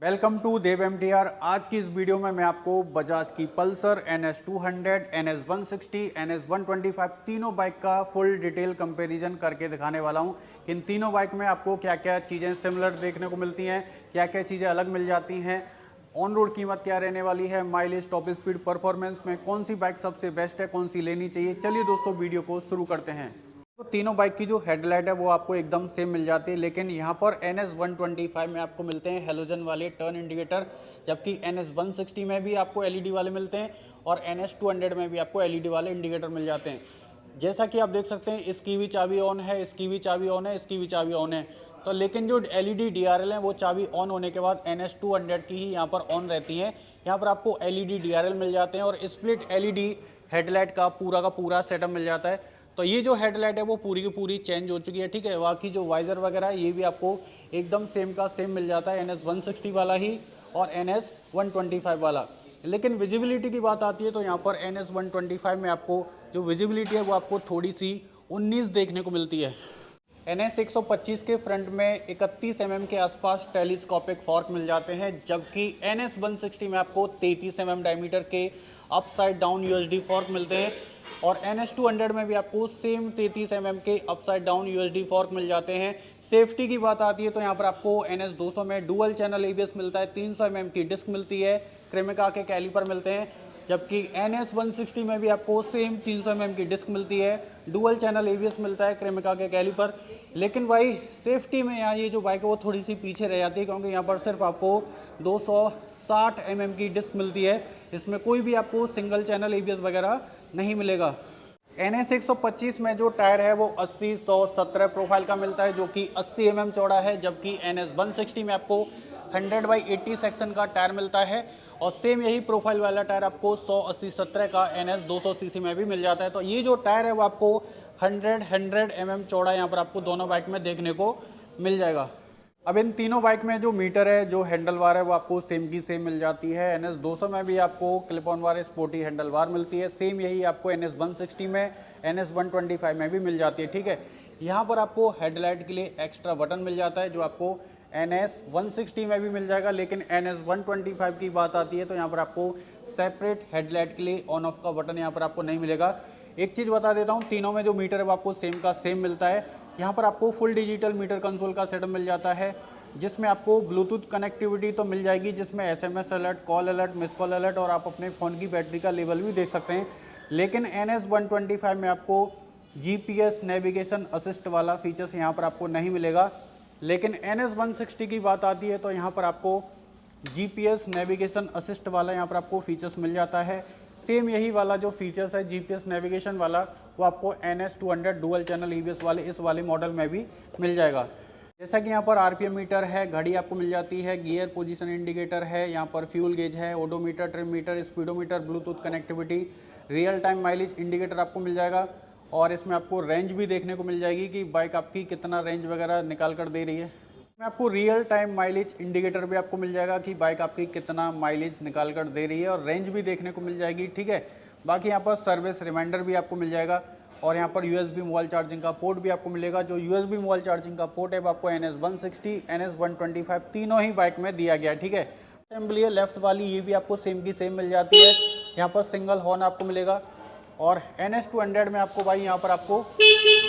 Welcome to Dev MTR. आज की इस वीडियो में मैं आपको बजाज की पल्सर NS 200, NS 160, NS 125 तीनों बाइक का फुल डिटेल कंपैरिजन करके दिखाने वाला हूं कि इन तीनों बाइक में आपको क्या क्या चीज़ें सिमिलर देखने को मिलती हैं, क्या क्या चीज़ें अलग मिल जाती हैं, ऑन रोड कीमत क्या रहने वाली है, माइलेज, टॉप स्पीड, परफॉर्मेंस में कौन सी बाइक सबसे बेस्ट है, कौन सी लेनी चाहिए। चलिए दोस्तों वीडियो को शुरू करते हैं। तो तीनों बाइक की जो हेडलाइट है वो आपको एकदम सेम मिल जाती है, लेकिन यहाँ पर NS 125 में आपको मिलते हैं हेलोजन वाले टर्न इंडिकेटर, जबकि NS 160 में भी आपको LED वाले मिलते हैं और NS 200 में भी आपको LED वाले इंडिकेटर मिल जाते हैं। जैसा कि आप देख सकते हैं इसकी भी चाबी ऑन है, इसकी भी चाबी ऑन है, इसकी भी चाबी ऑन है। तो लेकिन जो LED DRL है वो चाबी ऑन होने के बाद NS 200 की ही यहाँ पर ऑन रहती है। यहाँ पर आपको LED DRL मिल जाते हैं और स्प्लिट LED हेडलाइट का पूरा सेटअप मिल जाता है। तो ये जो हेडलाइट है वो पूरी की पूरी चेंज हो चुकी है, ठीक है। बाकी जो वाइजर वगैरह है ये भी आपको एकदम सेम का सेम मिल जाता है, NS 160 वाला ही और NS 125 वाला। लेकिन विजिबिलिटी की बात आती है तो यहाँ पर NS 125 में आपको जो विजिबिलिटी है वो आपको थोड़ी सी 19 देखने को मिलती है। NS 125 के फ्रंट में 31 mm के आसपास टेलीस्कोपिक फॉर्क मिल जाते हैं, जबकि NS 160 में आपको 33 mm डायमीटर के अपसाइड डाउन UHD फॉर्क मिलते हैं और NS 200 में भी आपको सेम 33 mm के अपसाइड डाउन UHD फॉर्क मिल जाते हैं। सेफ्टी की बात आती है तो यहाँ पर आपको NS 200 में डुअल चैनल ABS मिलता है, 300 mm की डिस्क मिलती है, क्रेमिका के कैलिपर मिलते हैं, जबकि NS 160 में भी आपको सेम 300 mm की डिस्क मिलती है, डुअल चैनल ABS मिलता है, क्रेमिका के कैलिपर। लेकिन भाई सेफ्टी में यहाँ ये जो बाइक है वो थोड़ी सी पीछे रह जाती है, क्योंकि यहाँ पर सिर्फ आपको 260 mm की डिस्क मिलती है, इसमें कोई भी आपको सिंगल चैनल ABS वगैरह नहीं मिलेगा। NS 125 में जो टायर है वो 80-100-17 प्रोफाइल का मिलता है, जो कि 80 mm चौड़ा है, जबकि NS 160 में आपको 100/80 सेक्शन का टायर मिलता है और सेम यही प्रोफाइल वाला टायर आपको 100-80-17 का NS 200 cc में भी मिल जाता है। तो ये जो टायर है वो आपको 100 mm चौड़ा यहाँ पर आपको दोनों बाइक में देखने को मिल जाएगा। अब इन तीनों बाइक में जो मीटर है, जो हैंडल बार है वो आपको सेम की सेम मिल जाती है। NS 200 में भी आपको clip on bar sporty handle bar मिलती है, सेम यही आपको NS 160 में, NS 125 में भी मिल जाती है, ठीक है। यहाँ पर आपको हेडलाइट के लिए एक्स्ट्रा बटन मिल जाता है, जो आपको NS 160 में भी मिल जाएगा, लेकिन NS 125 की बात आती है तो यहाँ पर आपको सेपरेट हेडलाइट के लिए ऑन ऑफ का बटन यहाँ पर आपको नहीं मिलेगा। एक चीज़ बता देता हूँ, तीनों में जो मीटर है वो आपको सेम का सेम मिलता है। यहाँ पर आपको फुल डिजिटल मीटर कंसोल का सेटअप मिल जाता है, जिसमें आपको ब्लूटूथ कनेक्टिविटी तो मिल जाएगी, जिसमें SMS alert, call alert, miss call alert और आप अपने फ़ोन की बैटरी का लेवल भी देख सकते हैं। लेकिन NS 125 में आपको GPS नेविगेशन असिस्ट वाला फीचर्स यहाँ पर आपको नहीं मिलेगा। लेकिन NS 160 की बात आती है तो यहाँ पर आपको GPS नेविगेशन असिस्ट वाला यहाँ पर आपको फीचर्स मिल जाता है। सेम यही वाला जो फीचर्स है GPS नेविगेशन वाला वो आपको NS 200 डुअल चैनल ABS वाले इस वाले मॉडल में भी मिल जाएगा। जैसा कि यहाँ पर RPM मीटर है, घड़ी आपको मिल जाती है, गियर पोजीशन इंडिकेटर है, यहाँ पर फ्यूल गेज है, odometer, trip meter, speedometer, bluetooth connectivity, real time mileage indicator आपको मिल जाएगा और इसमें आपको रेंज भी देखने को मिल जाएगी कि बाइक आपकी कितना रेंज वगैरह निकाल कर दे रही है। इसमें आपको रियल टाइम माइलेज इंडिकेटर भी आपको मिल जाएगा कि बाइक आपकी कितना माइलेज निकाल कर दे रही है और रेंज भी देखने को मिल जाएगी, ठीक है। बाकी यहाँ पर सर्विस रिमाइंडर भी आपको मिल जाएगा और यहाँ पर USB मोबाइल चार्जिंग का पोर्ट भी आपको मिलेगा। जो USB मोबाइल चार्जिंग का पोर्ट है वो आपको NS 160, NS 125 तीनों ही बाइक में दिया गया है, ठीक है। असेंबली है लेफ्ट वाली, ये भी आपको सेम की सेम मिल जाती है। यहाँ पर सिंगल हॉर्न आपको मिलेगा और NS 200 में आपको भाई यहाँ पर आपको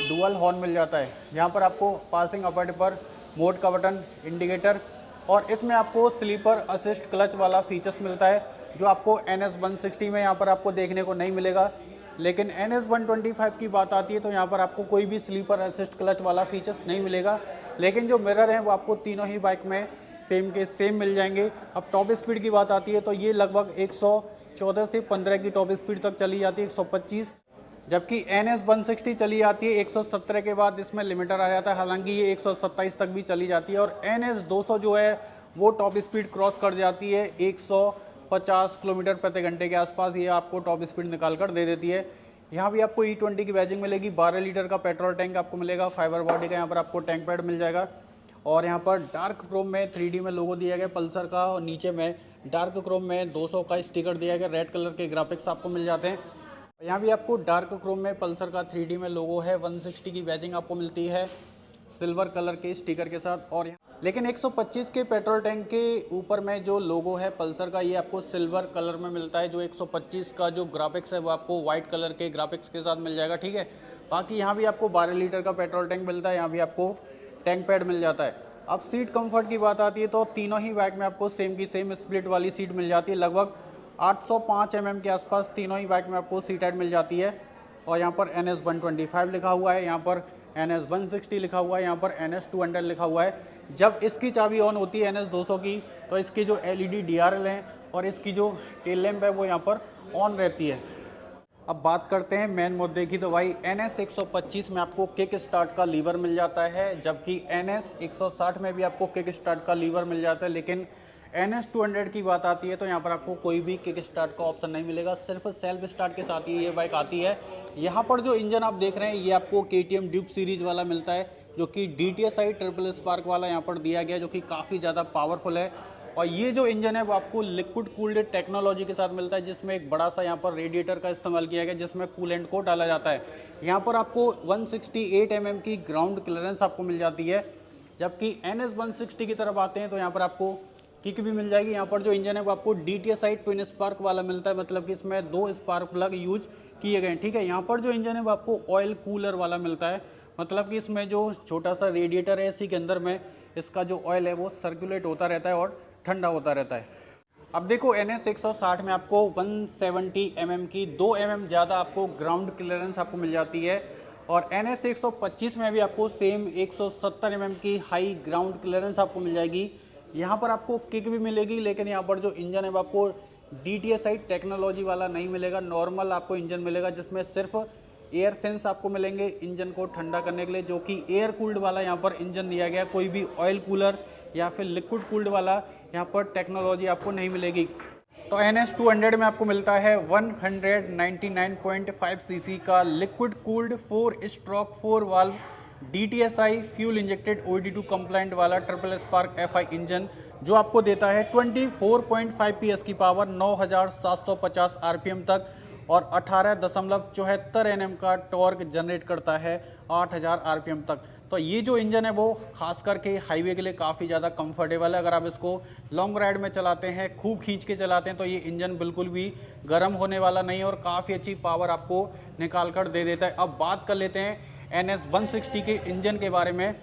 डुअल हॉर्न मिल जाता है, जहाँ पर आपको पासिंग अपर पर मोड का बटन, इंडिकेटर और इसमें आपको स्लीपर असिस्ट क्लच वाला फीचर्स मिलता है, जो आपको NS 160 में यहाँ पर आपको देखने को नहीं मिलेगा। लेकिन NS 125 की बात आती है तो यहाँ पर आपको कोई भी स्लीपर असिस्ट क्लच वाला फीचर्स नहीं मिलेगा। लेकिन जो मिरर हैं वो आपको तीनों ही बाइक में सेम के सेम मिल जाएंगे। अब टॉप स्पीड की बात आती है तो ये लगभग 114 से 15 की टॉप स्पीड तक चली जाती है, 125, जबकि NS 160 चली जाती है 117 के बाद इसमें लिमिटर आ जाता है, हालांकि ये 127 तक भी चली जाती है। और NS 200 जो है वो टॉप स्पीड क्रॉस कर जाती है 150 किलोमीटर प्रति घंटे के आसपास, ये आपको टॉप स्पीड निकाल कर दे देती है। यहाँ भी आपको E20 की बैजिंग मिलेगी, 12 लीटर का पेट्रोल टैंक आपको मिलेगा, फाइबर बॉडी का यहाँ पर आपको टैंक पैड मिल जाएगा और यहाँ पर डार्क क्रोम में 3D में लोगो दिया गया पल्सर का और नीचे में डार्क क्रोम में 200 का स्टिकर दिया गया, रेड कलर के ग्राफिक्स आपको मिल जाते हैं। यहाँ भी आपको डार्क क्रोम में पल्सर का 3D में लोगो है, 160 की बैजिंग आपको मिलती है सिल्वर कलर के स्टिकर के साथ। और लेकिन 125 के पेट्रोल टैंक के ऊपर में जो लोगो है पल्सर का, ये आपको सिल्वर कलर में मिलता है। जो 125 का जो ग्राफिक्स है वो आपको वाइट कलर के ग्राफिक्स के साथ मिल जाएगा, ठीक है। बाकी यहाँ भी आपको 12 लीटर का पेट्रोल टैंक मिलता है, यहाँ भी आपको टैंक पैड मिल जाता है। अब सीट कंफर्ट की बात आती है तो तीनों ही बाइक में आपको सेम की सेम स्प्लिट वाली सीट मिल जाती है। लगभग 805 mm के आसपास तीनों ही बाइक में आपको सीट हाइट मिल जाती है। और यहाँ पर NS 125 लिखा हुआ है, यहाँ पर NS 160 लिखा हुआ है, यहाँ पर NS 200 लिखा हुआ है। जब इसकी चाबी ऑन होती है NS 200 की, तो इसकी जो LED DRL है और इसकी जो टेल लैंप है वो यहाँ पर ऑन रहती है। अब बात करते हैं मेन मुद्दे की, तो भाई NS 125 में आपको किक स्टार्ट का लीवर मिल जाता है, जबकि NS 160 में भी आपको किक स्टार्ट का लीवर मिल जाता है। लेकिन NS 200 की बात आती है तो यहाँ पर आपको कोई भी किक स्टार्ट का ऑप्शन नहीं मिलेगा, सिर्फ सेल्फ स्टार्ट के साथ ही ये बाइक आती है। यहाँ पर जो इंजन आप देख रहे हैं ये आपको KTM ड्यूक सीरीज वाला मिलता है, जो कि DTSI ट्रिपल स्पार्क वाला यहाँ पर दिया गया, जो कि काफ़ी ज़्यादा पावरफुल है। और ये जो इंजन है वो आपको लिक्विड कूल्ड टेक्नोलॉजी के साथ मिलता है, जिसमें एक बड़ा सा यहाँ पर रेडिएटर का इस्तेमाल किया गया, जिसमें कूलेंट को डाला जाता है। यहाँ पर आपको 168 mm की ग्राउंड क्लियरेंस आपको मिल जाती है। जबकि NS 160 की तरफ आते हैं तो यहाँ पर आपको किक भी मिल जाएगी। यहाँ पर जो इंजन है वो आपको DTSI ट्विन स्पार्क वाला मिलता है, मतलब कि इसमें 2 स्पार्क प्लग यूज किए गए हैं, ठीक है। यहाँ पर जो इंजन है वो आपको ऑयल कूलर वाला मिलता है, मतलब कि इसमें जो छोटा सा रेडिएटर है इसी के अंदर में इसका जो ऑयल है वो सर्कुलेट होता रहता है और ठंडा होता रहता है। अब देखो NS 160 में आपको 170 mm की 2 mm ज़्यादा आपको ग्राउंड क्लियरेंस आपको मिल जाती है। और NS 125 में भी आपको सेम 170 mm की हाई ग्राउंड क्लियरेंस आपको मिल जाएगी। यहाँ पर आपको किक भी मिलेगी, लेकिन यहाँ पर जो इंजन है वो आपको DTSI टेक्नोलॉजी वाला नहीं मिलेगा, नॉर्मल आपको इंजन मिलेगा, जिसमें सिर्फ एयर फिन्स आपको मिलेंगे इंजन को ठंडा करने के लिए, जो कि एयर कूल्ड वाला यहाँ पर इंजन दिया गया। कोई भी ऑयल कूलर या फिर लिक्विड कूल्ड वाला यहाँ पर टेक्नोलॉजी आपको नहीं मिलेगी। तो NS 200 में आपको मिलता है 199.5 सीसी का liquid cooled 4 stroke 4 valve DTSI fuel injected OBD2 compliant वाला ट्रिपल स्पार्क FI इंजन, जो आपको देता है 24.5 PS की पावर, 9750 RPM तक और 18.74 Nm का टॉर्क जनरेट करता है 8000 RPM तक। तो ये जो इंजन है वो खास करके हाईवे के लिए काफ़ी ज़्यादा कंफर्टेबल है। अगर आप इसको लॉन्ग राइड में चलाते हैं, खूब खींच के चलाते हैं, तो ये इंजन बिल्कुल भी गर्म होने वाला नहीं है और काफ़ी अच्छी पावर आपको निकाल कर दे देता है। अब बात कर लेते हैं NS 160 के इंजन के बारे में।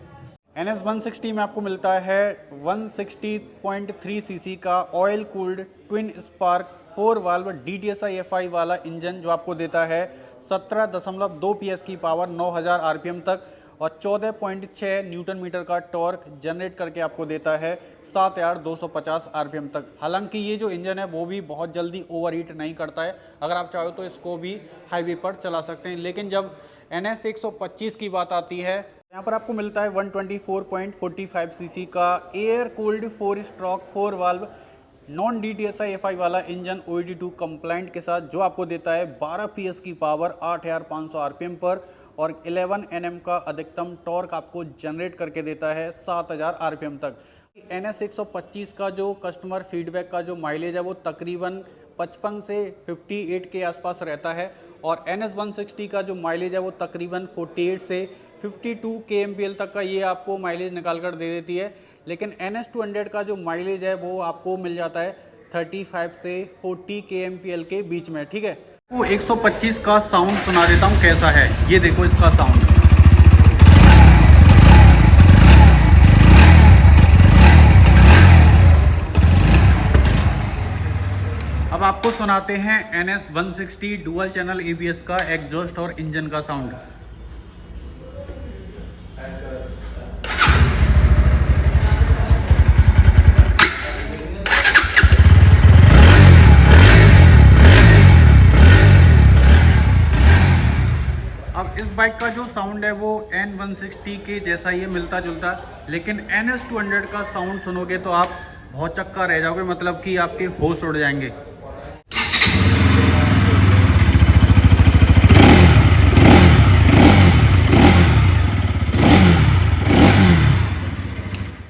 NS 160 में आपको मिलता है 160.3 सीसी का oil cooled twin spark 4 valve DTSI FI वाला इंजन, जो आपको देता है 17.2 PS की पावर, 9000 RPM तक और 14.6 न्यूटन मीटर का टॉर्क जनरेट करके आपको देता है 7250 RPM तक। हालांकि ये जो इंजन है वो भी बहुत जल्दी ओवरहीट नहीं करता है, अगर आप चाहो तो इसको भी हाईवे पर चला सकते हैं। लेकिन जब NS 125 की बात आती है, यहाँ पर आपको मिलता है 124.45 सीसी का air cooled 4 stroke 4 valve non DTSI FI वाला इंजन OBD2 कंप्लाइंट के साथ, जो आपको देता है 12 PS की पावर, 8500 RPM पर और 11 Nm का अधिकतम टॉर्क आपको जनरेट करके देता है 7000 RPM तक। NS 125 का जो कस्टमर फीडबैक का जो माइलेज है वो तकरीबन 55 से 58 के आसपास रहता है और NS 160 का जो माइलेज है वो तकरीबन 48 से 52 kmpl तक का ये आपको माइलेज निकाल कर दे देती है। लेकिन NS 200 का जो माइलेज है वो आपको मिल जाता है 35 से 40 kmpl के बीच में, ठीक है। वो 125 का साउंड सुना देता हूँ कैसा है, ये देखो इसका साउंड। अब आपको सुनाते हैं NS 160 डुअल चैनल ABS का एग्जॉस्ट और इंजन का साउंड। अब इस बाइक का जो साउंड है वो N 160 के जैसा ही मिलता जुलता, लेकिन NS 200 का साउंड सुनोगे तो आप बहुत चक्का रह जाओगे, मतलब कि आपके होश उड़ जाएंगे।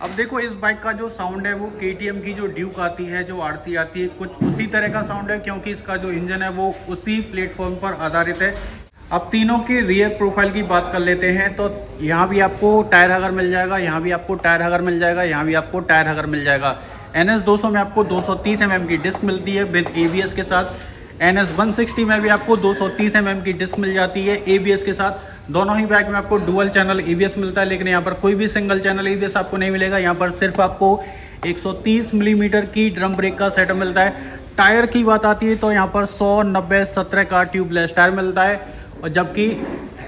अब देखो इस बाइक का जो साउंड है वो KTM की जो ड्यूक आती है, जो RC आती है, कुछ उसी तरह का साउंड है, क्योंकि इसका जो इंजन है वो उसी प्लेटफॉर्म पर आधारित है। अब तीनों की रियर प्रोफाइल की बात कर लेते हैं। तो यहाँ भी आपको टायर हगर मिल जाएगा, यहाँ भी आपको टायर हगर मिल जाएगा, यहाँ भी आपको टायर हगर मिल जाएगा। NS 200 में आपको 230 mm की डिस्क मिलती है विद ABS के साथ। NS 160 में भी आपको 230 mm की डिस्क मिल जाती है ABS के साथ। दोनों ही बाइक में आपको डुअल चैनल ABS मिलता है, लेकिन यहाँ पर कोई भी सिंगल चैनल ABS आपको नहीं मिलेगा। यहाँ पर सिर्फ आपको 130 मिलीमीटर की ड्रम ब्रेक का सेटअप मिलता है। टायर की बात आती है तो यहाँ पर 100, 90, 17 का ट्यूबलेस टायर मिलता है, और जबकि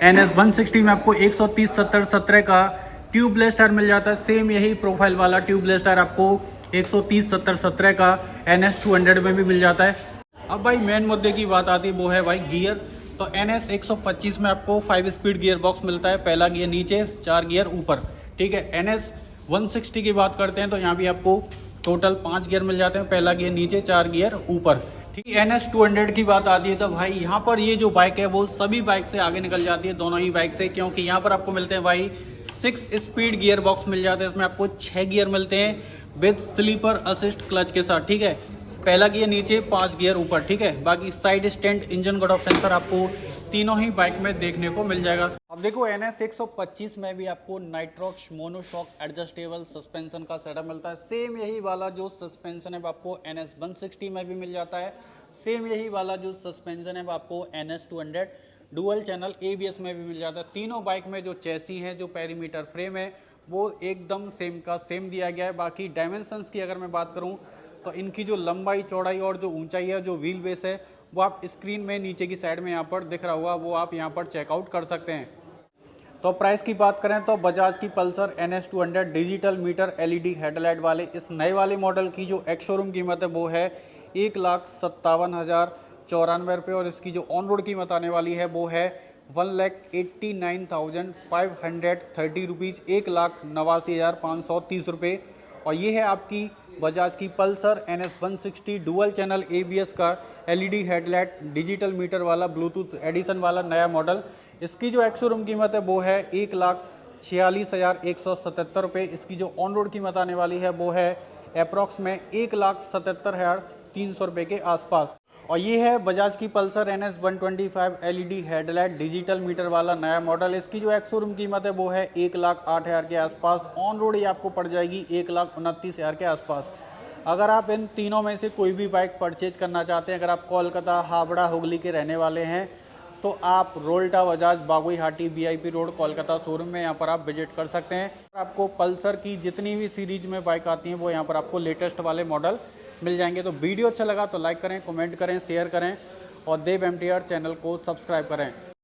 NS 160 में आपको 130, 70, 17 का ट्यूबलेस टायर मिल जाता है। सेम यही प्रोफाइल वाला ट्यूबलेस टायर आपको 130, 70, 17 का NS 200 में भी मिल जाता है। अब भाई मेन मुद्दे की बात आती है, वो है भाई गियर। तो NS 125 में आपको 5 स्पीड गियर बॉक्स मिलता है, पहला गियर नीचे, 4 गियर ऊपर, ठीक है। NS 160 की बात करते हैं तो यहाँ भी आपको टोटल 5 गियर मिल जाते हैं, पहला गियर नीचे, 4 गियर ऊपर, ठीक है। NS 200 की बात आती है तो भाई यहाँ पर ये जो बाइक है वो सभी बाइक से आगे निकल जाती है, दोनों ही बाइक से, क्योंकि यहाँ पर आपको मिलते हैं भाई 6 स्पीड गियर बॉक्स मिल जाते हैं। इसमें आपको 6 गियर मिलते हैं विद स्लीपर असिस्ट क्लच के साथ, ठीक है। पहला गियर नीचे, 5 गियर ऊपर, ठीक है। बाकी side stand, engine cut off sensor आपको तीनों ही बाइक में देखने को मिल जाएगा। अब देखो NS 125 में भी आपको नाइट्रॉक्स मोनोशॉक एडजस्टेबल सस्पेंशन का सेटअप मिलता है। सेम यही वाला जो सस्पेंशन है वो आपको NS 160 में भी मिल जाता है। सेम यही वाला जो सस्पेंशन है वो आपको NS 200 डुअल चैनल ABS में भी मिल जाता है। तीनों बाइक में जो चेसी है, जो पेरीमीटर फ्रेम है, वो एकदम सेम का सेम दिया गया है। बाकी डायमेंशंस की अगर मैं बात करूँ तो इनकी जो लंबाई, चौड़ाई और जो ऊंचाई है, जो व्हील बेस है, वो आप स्क्रीन में नीचे की साइड में यहाँ पर दिख रहा होगा, वो आप यहाँ पर चेकआउट कर सकते हैं। तो प्राइस की बात करें तो बजाज की Pulsar NS 200 digital meter LED headlight वाले इस नए वाले मॉडल की जो एक्स शोरूम कीमत है वो है 1,57,094 रुपये, और इसकी जो ऑन रोड कीमत आने वाली है वो है 1,89,530 रुपीज़, 1,89,530 रुपये। और ये है आपकी बजाज की Pulsar NS 160 dual channel ABS का LED हेडलाइट डिजिटल मीटर वाला ब्लूटूथ एडिशन वाला नया मॉडल। इसकी जो एक्स शोरूम कीमत है वो है 1,46,177 रुपये। इसकी जो ऑन रोड कीमत आने वाली है वो है अप्रॉक्स में 1,77,300 रुपये के आसपास। और ये है बजाज की Pulsar NS 125 LED headlight digital meter वाला नया मॉडल। इसकी जो एक्स शोरूम कीमत है वो है 1,08,000 के आसपास। ऑन रोड ही आपको पड़ जाएगी 1,29,000 के आसपास। अगर आप इन तीनों में से कोई भी बाइक परचेज करना चाहते हैं, अगर आप कोलकाता, हावड़ा, हुगली के रहने वाले हैं, तो आप Rolta Bajaj Baguihati VIP road Kolkata showroom में यहाँ पर आप विजिट कर सकते हैं। आपको पल्सर की जितनी भी सीरीज में बाइक आती हैं वो यहाँ पर आपको लेटेस्ट वाले मॉडल मिल जाएंगे। तो वीडियो अच्छा लगा तो लाइक करें, कमेंट करें, शेयर करें, और देव MTR चैनल को सब्सक्राइब करें।